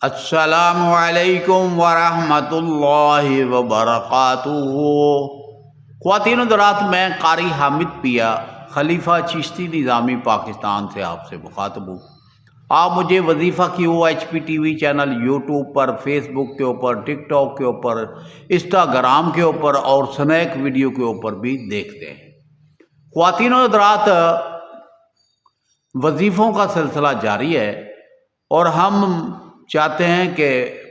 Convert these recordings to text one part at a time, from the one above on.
السلام علیکم ورحمۃ اللہ وبرکاتہ۔ خواتین و حضرات، میں قاری حامد پیا خلیفہ چشتی نظامی پاکستان سے آپ سے مخاطب ہوں۔ آپ مجھے وظیفہ QHP TV چینل یوٹیوب پر، فیس بک کے اوپر، ٹک ٹاک کے اوپر، انسٹاگرام کے اوپر اور سنیک ویڈیو کے اوپر بھی دیکھتے ہیں۔ خواتین و حضرات، وظیفوں کا سلسلہ جاری ہے اور ہم چاہتے ہیں کہ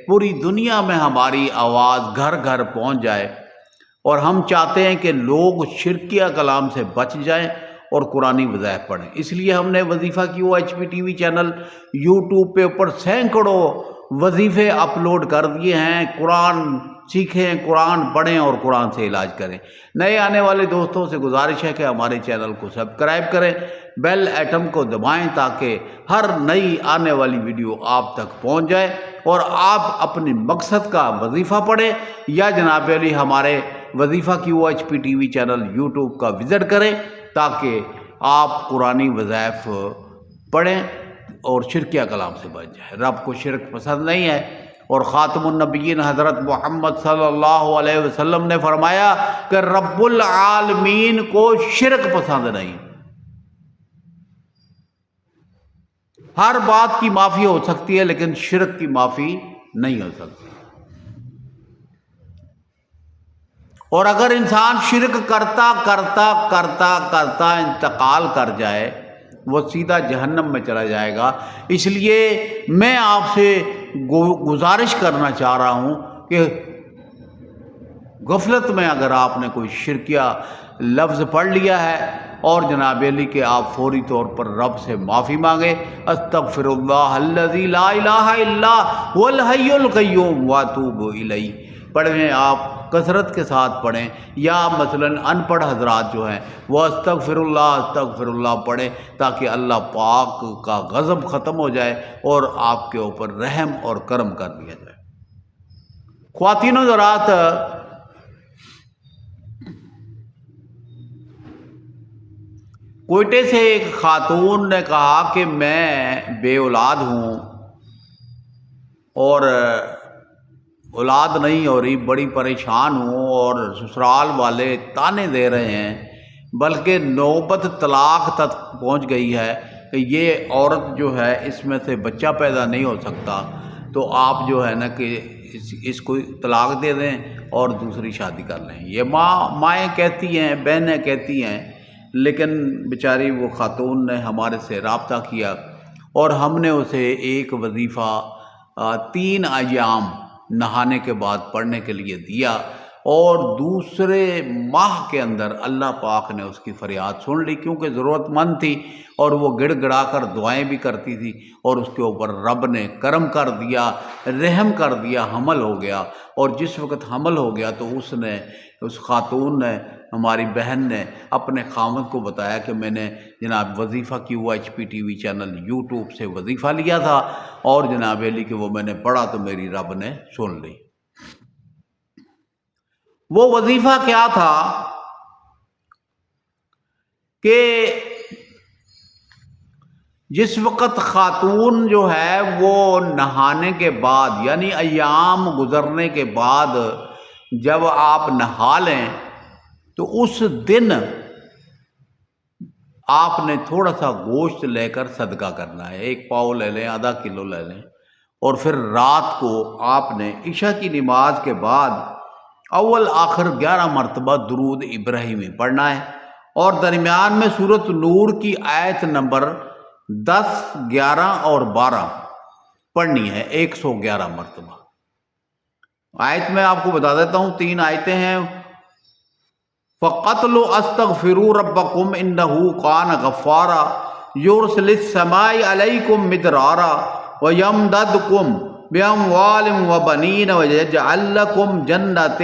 پوری دنیا میں ہماری آواز گھر گھر پہنچ جائے، اور ہم چاہتے ہیں کہ لوگ شرکیہ کلام سے بچ جائیں اور قرآنی وظائف پڑھیں۔ اس لیے ہم نے وظیفہ QHP TV چینل یوٹیوب پہ اوپر سینکڑوں وظیفے اپلوڈ کر دیے ہیں۔ قرآن سیکھیں، قرآن پڑھیں اور قرآن سے علاج کریں۔ نئے آنے والے دوستوں سے گزارش ہے کہ ہمارے چینل کو سبسکرائب کریں، بیل آئٹم کو دبائیں تاکہ ہر نئی آنے والی ویڈیو آپ تک پہنچ جائے اور آپ اپنے مقصد کا وظیفہ پڑھیں، یا جناب علی ہمارے وظیفہ QHP TV چینل یوٹیوب کا وزٹ کریں تاکہ آپ قرآنی وظائف پڑھیں اور شرکیہ کلام سے بچ جائیں۔ رب کو شرک پسند نہیں ہے، اور خاتم النبیین حضرت محمد صلی اللہ علیہ وسلم نے فرمایا کہ رب العالمین کو شرک پسند نہیں۔ ہر بات کی معافی ہو سکتی ہے لیکن شرک کی معافی نہیں ہو سکتی، اور اگر انسان شرک کرتا کرتا کرتا کرتا انتقال کر جائے وہ سیدھا جہنم میں چلا جائے گا۔ اس لیے میں آپ سے گزارش کرنا چاہ رہا ہوں کہ غفلت میں اگر آپ نے کوئی شرکیہ لفظ پڑھ لیا ہے اور جناب علی کہ آپ فوری طور پر رب سے معافی مانگے، استغفر اللہ الذی لا الہ الا هو الحی القیوم واتوب الیہ پڑھیں۔ آپ کثرت کے ساتھ پڑھیں، یا مثلا ان پڑھ حضرات جو ہیں وہ استغفر اللہ پڑھیں تاکہ اللہ پاک کا غضب ختم ہو جائے اور آپ کے اوپر رحم اور کرم کر دیا جائے۔ خواتین و حضرات، کوئٹے سے ایک خاتون نے کہا کہ میں بے اولاد ہوں اور اولاد نہیں ہو رہی، بڑی پریشان ہوں، اور سسرال والے تانے دے رہے ہیں، بلکہ نوبت طلاق تک پہنچ گئی ہے کہ یہ عورت جو ہے اس میں سے بچہ پیدا نہیں ہو سکتا، تو آپ جو ہے نا کہ اس کو طلاق دے دیں اور دوسری شادی کر لیں۔ یہ مائیں کہتی ہیں، بہنیں کہتی ہیں، لیکن بیچاری وہ خاتون نے ہمارے سے رابطہ کیا اور ہم نے اسے ایک وظیفہ 3 ایام نہانے کے بعد پڑھنے کے لیے دیا، اور دوسرے ماہ کے اندر اللہ پاک نے اس کی فریاد سن لی، کیونکہ ضرورت مند تھی اور وہ گڑ گڑا کر دعائیں بھی کرتی تھی، اور اس کے اوپر رب نے کرم کر دیا، رحم کر دیا، حمل ہو گیا۔ اور جس وقت حمل ہو گیا تو اس خاتون نے، ہماری بہن نے اپنے خاوند کو بتایا کہ میں نے جناب وظیفہ QHP TV چینل یوٹیوب سے وظیفہ لیا تھا، اور جناب علی کہ وہ میں نے پڑھا تو میری رب نے سن لی۔ وہ وظیفہ کیا تھا کہ جس وقت خاتون جو ہے وہ نہانے کے بعد، یعنی ایام گزرنے کے بعد جب آپ نہا لیں تو اس دن آپ نے تھوڑا سا گوشت لے کر صدقہ کرنا ہے، 1 پاؤ لے لیں، آدھا کلو لے لیں، اور پھر رات کو آپ نے عشاء کی نماز کے بعد اول آخر 11 مرتبہ درود ابراہیمی پڑھنا ہے، اور درمیان میں سورۃ نور کی آیت نمبر 10، 11 اور 12 پڑھنی ہے 111 مرتبہ۔ آیت میں آپ کو بتا دیتا ہوں، 3 آیتیں ہیں۔ فَقَتْلُ أَسْتَغْفِرُوا رَبَّكُمْ إِنَّهُ كَانَ غَفَّارًا يُرْسِلِ السَّمَاءَ عَلَيْكُمْ مِدْرَارًا وَيَمْدَدْكُمْ بِأَمْوَالٍ وَبَنِينَ وَيَجْعَلْ لَكُمْ جَنَّاتٍ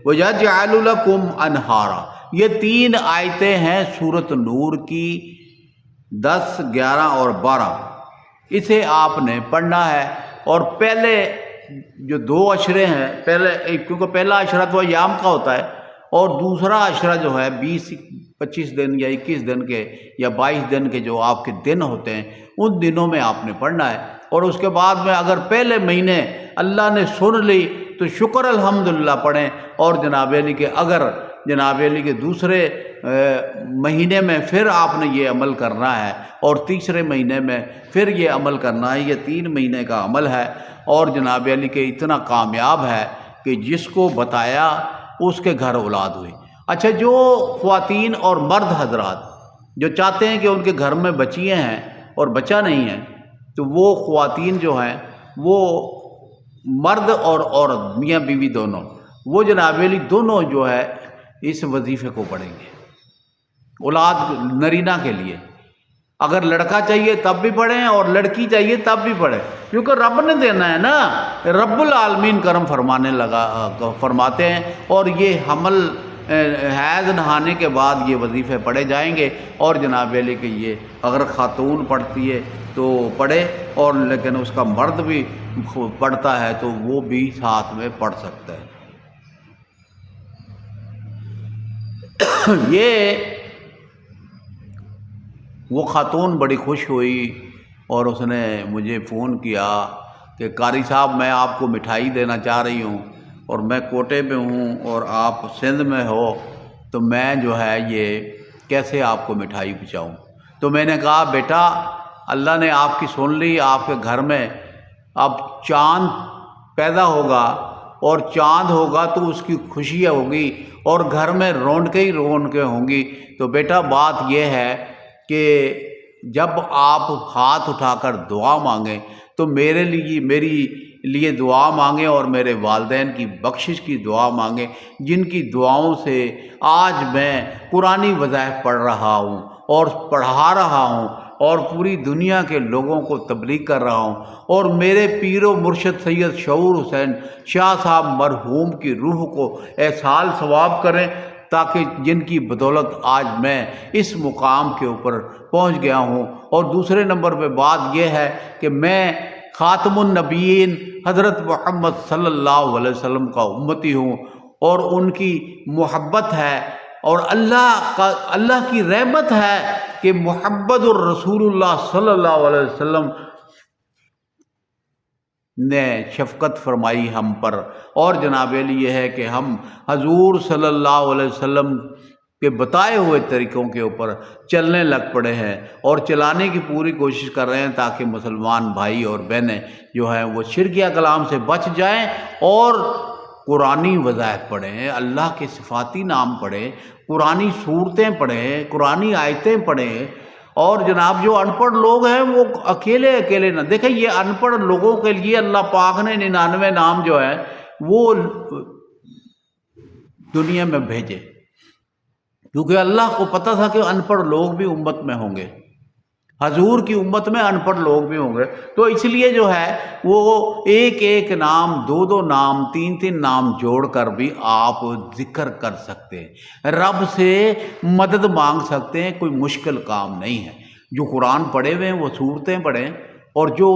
وَيَجْعَلْ لَكُمْ أَنْهَارًا۔ یہ 3 آیتیں ہیں سورۃ نور کی، 10، 11 اور 12۔ اسے آپ نے پڑھنا ہے، اور پہلے جو 2 اشرے ہیں، کیونکہ پہلا اشرہ تو ایام کا ہوتا ہے، اور دوسرا اشرہ جو ہے 20-25 دن یا 21 دن کے یا 22 دن کے جو آپ کے دن ہوتے ہیں، ان دنوں میں آپ نے پڑھنا ہے۔ اور اس کے بعد میں اگر پہلے مہینے اللہ نے سن لی تو شکر الحمدللہ پڑھیں، اور جناب علی کے اگر جناب علی کے دوسرے مہینے میں پھر آپ نے یہ عمل کرنا ہے، اور تیسرے مہینے میں پھر یہ عمل کرنا ہے، یہ 3 مہینے کا عمل ہے، اور جناب علی کے اتنا کامیاب ہے کہ جس کو بتایا اس کے گھر اولاد ہوئی۔ اچھا، جو خواتین اور مرد حضرات جو چاہتے ہیں کہ ان کے گھر میں بچیاں ہیں اور بچہ نہیں ہے، تو وہ خواتین جو ہیں، وہ مرد اور عورت، میاں بیوی دونوں، وہ جناب علی دونوں جو ہے اس وظیفے کو پڑھیں گے اولاد نرینہ کے لیے۔ اگر لڑکا چاہیے تب بھی پڑھیں اور لڑکی چاہیے تب بھی پڑھیں، کیونکہ رب نے دینا ہے نا، رب العالمین کرم فرماتے ہیں، اور یہ حمل حیض نہانے کے بعد یہ وظیفے پڑھے جائیں گے، اور جناب علی کہ یہ اگر خاتون پڑھتی ہے تو پڑھے، اور لیکن اس کا مرد بھی پڑھتا ہے تو وہ بھی ساتھ میں پڑھ سکتا ہے۔ یہ وہ خاتون بڑی خوش ہوئی اور اس نے مجھے فون کیا کہ قاری صاحب میں آپ کو مٹھائی دینا چاہ رہی ہوں، اور میں کوٹے پہ ہوں اور آپ سندھ میں ہو، تو میں جو ہے یہ کیسے آپ کو مٹھائی پہنچاؤں؟ تو میں نے کہا بیٹا اللہ نے آپ کی سن لی، آپ کے گھر میں اب چاند پیدا ہوگا، اور چاند ہوگا تو اس کی خوشیاں ہوگی، اور گھر میں رونقیں ہی رونقیں ہوں گی۔ تو بیٹا بات یہ ہے کہ جب آپ ہاتھ اٹھا کر دعا مانگیں تو میری لیے دعا مانگیں، اور میرے والدین کی بخشش کی دعا مانگیں، جن کی دعاؤں سے آج میں قرآنی وظائف پڑھ رہا ہوں اور پڑھا رہا ہوں، اور پوری دنیا کے لوگوں کو تبلیغ کر رہا ہوں، اور میرے پیر و مرشد سید شعور حسین شاہ صاحب مرحوم کی روح کو ایصال ثواب کریں، تاکہ جن کی بدولت آج میں اس مقام کے اوپر پہنچ گیا ہوں۔ اور دوسرے نمبر پہ بات یہ ہے کہ میں خاتم النبیین حضرت محمد صلی اللہ علیہ وسلم کا امتی ہوں، اور ان کی محبت ہے، اور اللہ کی رحمت ہے کہ محمد الرسول اللہ صلی اللہ علیہ وسلم نے شفقت فرمائی ہم پر، اور جناب علی یہ ہے کہ ہم حضور صلی اللہ علیہ وسلم کے بتائے ہوئے طریقوں کے اوپر چلنے لگ پڑے ہیں، اور چلانے کی پوری کوشش کر رہے ہیں، تاکہ مسلمان بھائی اور بہنیں جو ہیں وہ شرکیہ کلام سے بچ جائیں، اور قرآنی وظائف پڑھیں، اللہ کے صفاتی نام پڑھیں، قرآنی صورتیں پڑھیں، قرآنی آیتیں پڑھیں۔ اور جناب جو ان پڑھ لوگ ہیں وہ اکیلے نہ دیکھیں، یہ ان پڑھ لوگوں کے لیے اللہ پاک نے 99 نام جو ہے وہ دنیا میں بھیجے، کیونکہ اللہ کو پتہ تھا کہ ان پڑھ لوگ بھی امت میں ہوں گے، حضور کی امت میں ان پڑھ لوگ بھی ہوں گے، تو اس لیے جو ہے وہ ایک نام، 2 نام، 3 نام جوڑ کر بھی آپ ذکر کر سکتے ہیں، رب سے مدد مانگ سکتے ہیں، کوئی مشکل کام نہیں ہے۔ جو قرآن پڑھے ہوئے ہیں وہ صورتیں پڑھیں، اور جو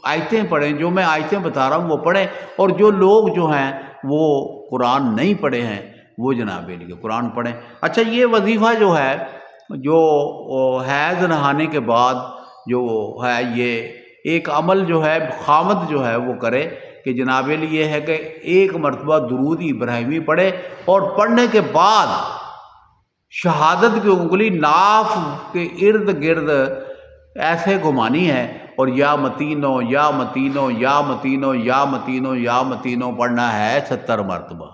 آیتیں پڑھیں، جو میں آیتیں بتا رہا ہوں وہ پڑھیں، اور جو لوگ جو ہیں وہ قرآن نہیں پڑھے ہیں وہ جناب علی کے قرآن پڑھیں۔ اچھا، یہ وظیفہ جو ہے، جو حیض نہانے کے بعد جو ہے، یہ ایک عمل جو ہے خامد جو ہے وہ کرے کہ جناب علی یہ ہے کہ 1 مرتبہ درود ابراہیمی پڑھے، اور پڑھنے کے بعد شہادت کی انگلی ناف کے ارد گرد ایسے گھمانی ہے، اور یا متینو یا متینو یا متینو یا متینو یا متینو پڑھنا ہے 70 مرتبہ،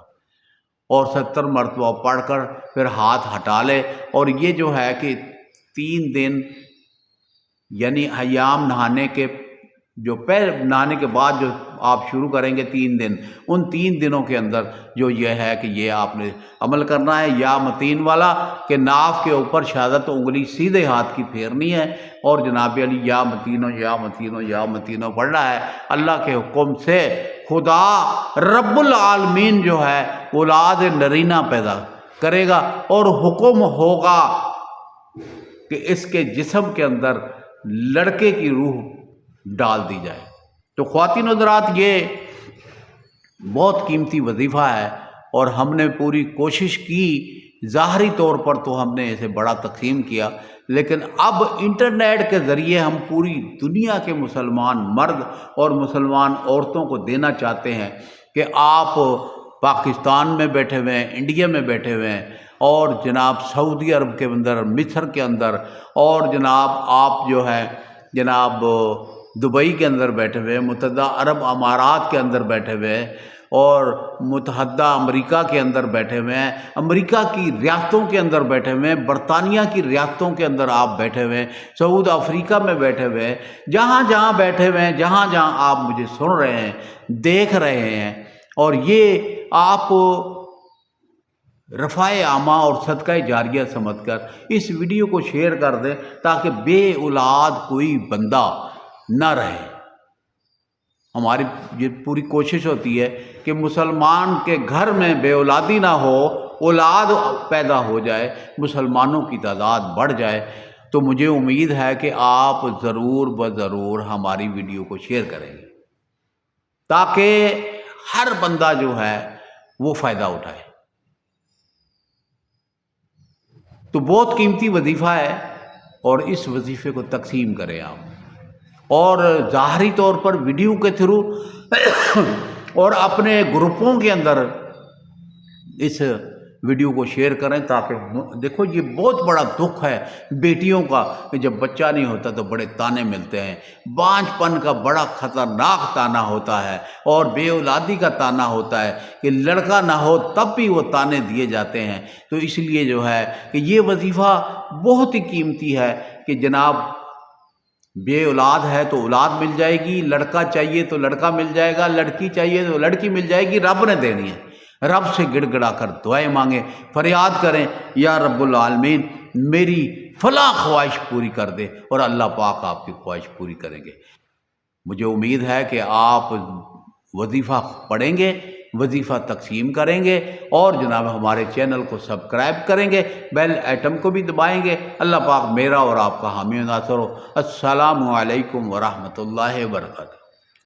اور 70 مرتبہ پڑھ کر پھر ہاتھ ہٹا لے۔ اور یہ جو ہے کہ 3 دن یعنی ایام نہانے کے جو نہانے کے بعد جو آپ شروع کریں گے 3 دن، ان 3 دنوں کے اندر جو یہ ہے کہ یہ آپ نے عمل کرنا ہے یا متین والا، کہ ناف کے اوپر شہادت انگلی سیدھے ہاتھ کی پھیرنی ہے، اور جناب علی یا متینو یا متینو یا متینو پڑھنا ہے۔ اللہ کے حکم سے خدا رب العالمین جو ہے اولاد نرینہ پیدا کرے گا، اور حکم ہوگا کہ اس کے جسم کے اندر لڑکے کی روح ڈال دی جائے۔ تو خواتین حضرات، یہ بہت قیمتی وظیفہ ہے، اور ہم نے پوری کوشش کی ظاہری طور پر تو ہم نے اسے بڑا تقسیم کیا، لیکن اب انٹرنیٹ کے ذریعے ہم پوری دنیا کے مسلمان مرد اور مسلمان عورتوں کو دینا چاہتے ہیں کہ آپ پاکستان میں بیٹھے ہوئے ہیں، انڈیا میں بیٹھے ہوئے ہیں، اور جناب سعودی عرب کے اندر، مصر کے اندر، اور جناب آپ جو ہے جناب دبئی کے اندر بیٹھے ہوئے ہیں، متحدہ عرب امارات کے اندر بیٹھے ہوئے ہیں، اور متحدہ امریکہ کے اندر بیٹھے ہوئے ہیں، امریکہ کی ریاستوں کے اندر بیٹھے ہوئے ہیں، برطانیہ کی ریاستوں کے اندر آپ بیٹھے ہوئے ہیں، سعود افریقہ میں بیٹھے ہوئے ہیں، جہاں جہاں بیٹھے ہوئے ہیں، جہاں جہاں آپ مجھے سن رہے ہیں، دیکھ رہے ہیں، اور یہ آپ رفع عامہ اور صدقہ جاریہ سمجھ کر اس ویڈیو کو شیئر کر دیں تاکہ بے اولاد کوئی بندہ نہ رہے۔ ہماری یہ پوری کوشش ہوتی ہے کہ مسلمان کے گھر میں بے اولادی نہ ہو، اولاد پیدا ہو جائے، مسلمانوں کی تعداد بڑھ جائے۔ تو مجھے امید ہے کہ آپ ضرور بضرور ہماری ویڈیو کو شیئر کریں گے تاکہ ہر بندہ جو ہے وہ فائدہ اٹھائے۔ تو بہت قیمتی وظیفہ ہے، اور اس وظیفے کو تقسیم کریں آپ، اور ظاہری طور پر ویڈیو کے تھرو اور اپنے گروپوں کے اندر اس ویڈیو کو شیئر کریں، تاکہ دیکھو یہ بہت بڑا دکھ ہے بیٹیوں کا کہ جب بچہ نہیں ہوتا تو بڑے تانے ملتے ہیں، بانجھ پن کا بڑا خطرناک تانا ہوتا ہے، اور بے اولادی کا تانا ہوتا ہے کہ لڑکا نہ ہو تب بھی وہ تانے دیے جاتے ہیں۔ تو اس لیے جو ہے کہ یہ وظیفہ بہت ہی قیمتی ہے کہ جناب بے اولاد ہے تو اولاد مل جائے گی، لڑکا چاہیے تو لڑکا مل جائے گا، لڑکی چاہیے تو لڑکی مل جائے گی، رب نے دینی ہے۔ رب سے گڑ گڑا کر دعائیں مانگیں، فریاد کریں، یا رب العالمین میری فلاں خواہش پوری کر دے، اور اللہ پاک آپ کی خواہش پوری کریں گے۔ مجھے امید ہے کہ آپ وظیفہ پڑھیں گے، وظیفہ تقسیم کریں گے، اور جناب ہمارے چینل کو سبسکرائب کریں گے، بیل آئٹم کو بھی دبائیں گے۔ اللہ پاک میرا اور آپ کا حامی و ناصر ہو۔ السلام علیکم ورحمۃ اللہ وبرکاتہ۔